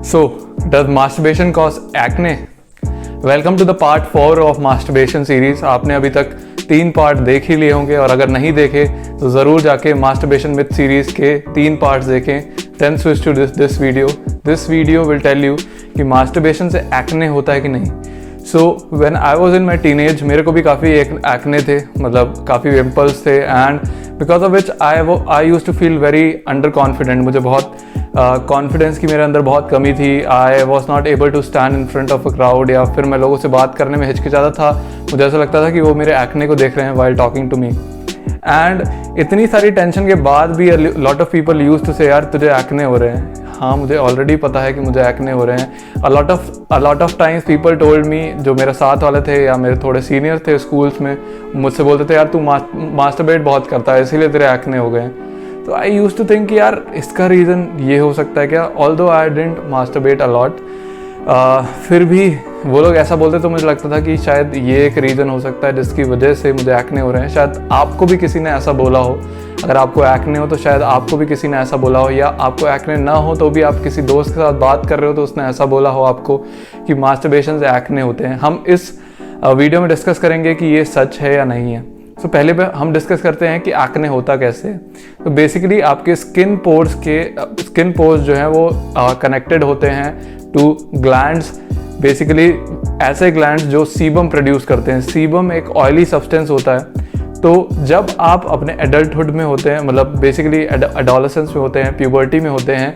So, does masturbation cause acne? Welcome to the part 4 of masturbation series. आपने अभी तक 3 part देख ही लिए होंगे और अगर नहीं देखे तो ज़रूर जाके masturbation myth series के 3 पार्ट्स देखें. Then switch to this video. This video will tell you कि masturbation से acne होता है कि नहीं. So when I was in my teenage मेरे को भी काफ़ी acne थे, मतलब काफ़ी pimples थे, and because of which I used to feel very underconfident. मुझे बहुत कॉन्फिडेंस की मेरे अंदर बहुत कमी थी. I was not able to stand in front of a crowd, या फिर मैं लोगों से बात करने में हिचकिचाता था. मुझे ऐसा लगता था कि वो मेरे एक्ने को देख रहे हैं while talking to me. And इतनी सारी टेंशन के बाद भी lot of people use to say यार तुझे एक्ने हो रहे हैं. हाँ, मुझे ऑलरेडी पता है कि मुझे एक्ने हो रहे हैं. A lot of times people told me, जो मेरे साथ वाले थे या मेरे थोड़े सीनियर थे स्कूल्स में, मुझसे बोलते थे यार तू मास्टरबेट बहुत करता है इसीलिए तेरे एक्ने हो गए. तो आई यूज टू थिंक यार इसका रीज़न ये हो सकता है क्या. Although I didn't masturbate a lot, फिर भी वो लोग ऐसा बोलते तो मुझे लगता था कि शायद ये एक रीज़न हो सकता है जिसकी वजह से मुझे एक्ने हो रहे हैं. शायद आपको भी किसी ने ऐसा बोला हो. अगर आपको एक्ने हो तो शायद आपको भी किसी ने ऐसा बोला हो, या आपको एक्ने ना हो तो भी आप किसी दोस्त के साथ बात कर रहे हो तो उसने ऐसा बोला हो आपको कि मास्टरबेशन से एक्ने होते हैं. हम इस वीडियो में डिस्कस करेंगे कि ये सच है या नहीं है. तो पहले पे हम डिस्कस करते हैं कि एक्ने होता कैसे है. तो बेसिकली आपके स्किन पोर्स जो हैं वो कनेक्टेड होते हैं टू ग्लैंड्स. बेसिकली ऐसे ग्लैंड्स जो सीबम प्रोड्यूस करते हैं. सीबम एक ऑयली सब्सटेंस होता है. तो जब आप अपने एडल्टहुड में होते हैं, मतलब बेसिकली एडोलेसेंस में होते हैं, प्यूबर्टी में होते हैं,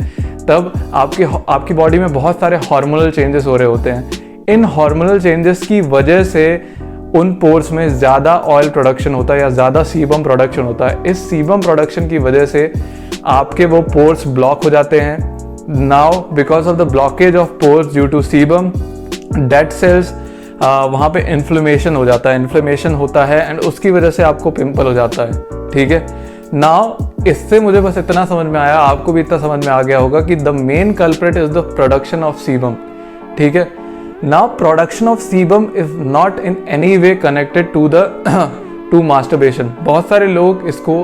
तब आपकी बॉडी में बहुत सारे हार्मोनल चेंजेस हो रहे होते हैं. इन हार्मोनल चेंजेस की वजह से उन पोर्स में ज़्यादा ऑयल प्रोडक्शन होता है या ज़्यादा सीबम प्रोडक्शन होता है. इस सीबम प्रोडक्शन की वजह से आपके वो पोर्स ब्लॉक हो जाते हैं. Now because of the blockage of pores due to sebum, dead cells, वहाँ पे इन्फ्लेमेशन हो जाता है. इन्फ्लेमेशन होता है एंड उसकी वजह से आपको पिंपल हो जाता है. ठीक है. नाउ इससे मुझे बस इतना समझ में आया, आपको भी इतना समझ में आ गया होगा कि the main culprit is the production of sebum. ठीक है. Now production of sebum is not in any way connected to masturbation. बहुत सारे लोग इसको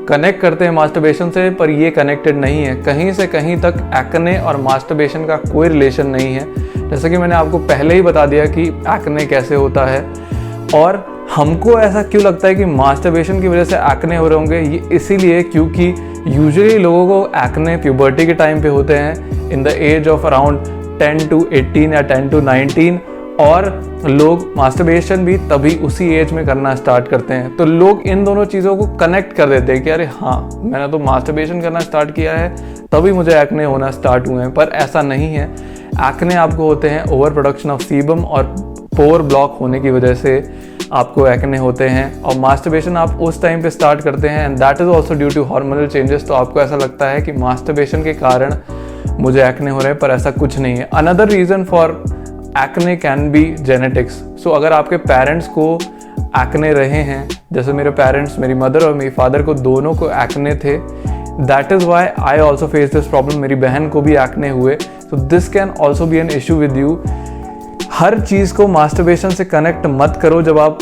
कनेक्ट करते हैं मास्टरबेशन से, पर ये कनेक्टेड नहीं है. कहीं से कहीं तक एक्ने और मास्टरबेशन का कोई रिलेशन नहीं है. जैसा कि मैंने आपको पहले ही बता दिया कि एक्ने कैसे होता है. और हमको ऐसा क्यों लगता है कि मास्टरबेशन की वजह से एक्ने हो रहे होंगे, ये इसीलिए क्योंकि यूजुअली लोगों को एक्ने प्यूबर्टी के टाइम पे होते हैं, in the age of around 10 to 18 या 10 to 19, और लोग मास्टरबेशन भी तभी उसी एज में करना स्टार्ट करते हैं. तो लोग इन दोनों चीज़ों को कनेक्ट कर देते हैं कि अरे हाँ, मैंने तो मास्टरबेशन करना स्टार्ट किया है तभी मुझे एक्ने होना स्टार्ट हुए हैं. पर ऐसा नहीं है. एक्ने आपको होते हैं ओवर प्रोडक्शन ऑफ सीबम और पोर ब्लॉक होने की वजह से आपको एक्ने होते हैं. और मास्टरबेशन आप उस टाइम पे स्टार्ट करते हैं and that is also due to hormonal changes. तो आपको ऐसा लगता है कि मास्टरबेशन के कारण मुझे एक्ने हो रहे हैं, पर ऐसा कुछ नहीं है. Another reason for acne can be genetics. So अगर आपके पेरेंट्स को एक्ने रहे हैं, जैसे मेरे पेरेंट्स, मेरी मदर और मेरी फादर को दोनों को एक्ने थे, that is why I also face this problem. मेरी बहन को भी एक्ने हुए. So this can also be an issue with you. हर चीज़ को मास्टरबेशन से कनेक्ट मत करो जब आप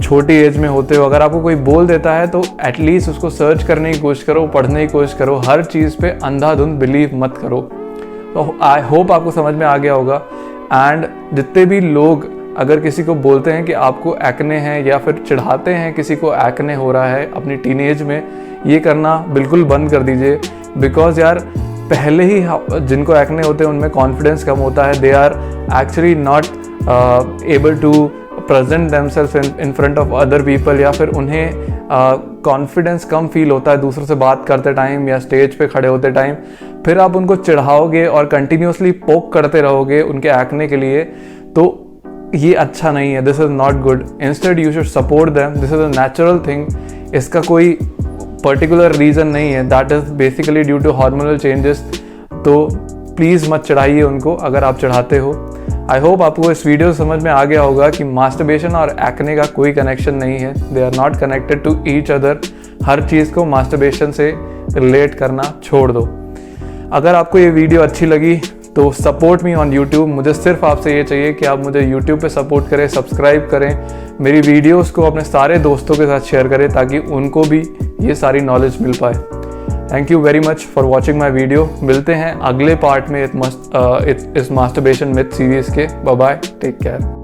छोटी एज में होते हो. अगर आपको कोई बोल देता है तो एटलीस्ट उसको सर्च करने की कोशिश करो, पढ़ने की कोशिश करो. हर चीज़ पे अंधाधुंध बिलीव मत करो. तो आई होप आपको समझ में आ गया होगा. एंड जितने भी लोग अगर किसी को बोलते हैं कि आपको एक्ने है या फिर चिढ़ाते हैं किसी को एक्ने हो रहा है अपनी टीनेज में, ये करना बिल्कुल बंद कर दीजिए. बिकॉज यार पहले ही जिनको एक्ने होते हैं उनमें कॉन्फिडेंस कम होता है. They are actually not able to present themselves in front of other people, या फिर उन्हें कॉन्फिडेंस कम फील होता है दूसरों से बात करते टाइम या स्टेज पे खड़े होते टाइम. फिर आप उनको चिढ़ाओगे और कंटिन्यूसली पोक करते रहोगे उनके एक्ने के लिए, तो ये अच्छा नहीं है. This is not good. Instead you should support them. This is a natural thing. इसका कोई पर्टिकुलर रीज़न नहीं है. That is basically due to hormonal changes. तो प्लीज़ मत चढ़ाइए उनको अगर आप चढ़ाते हो. आई होप आपको इस वीडियो से समझ में आ गया होगा कि मास्टरबेशन और एक्ने का कोई कनेक्शन नहीं है. They are not connected to each other. हर चीज़ को मास्टरबेशन से रिलेट करना छोड़ दो. अगर आपको ये वीडियो अच्छी लगी तो सपोर्ट मी ऑन यूट्यूब. मुझे सिर्फ आपसे ये चाहिए कि आप मुझे यूट्यूब पे सपोर्ट करें, सब्सक्राइब करें, मेरी वीडियोस को अपने सारे दोस्तों के साथ शेयर करें ताकि उनको भी ये सारी नॉलेज मिल पाए. Thank you very much for watching my video. मिलते हैं अगले पार्ट में इस मास्टरबेशन मिथ सीरीज के। Bye bye, take care.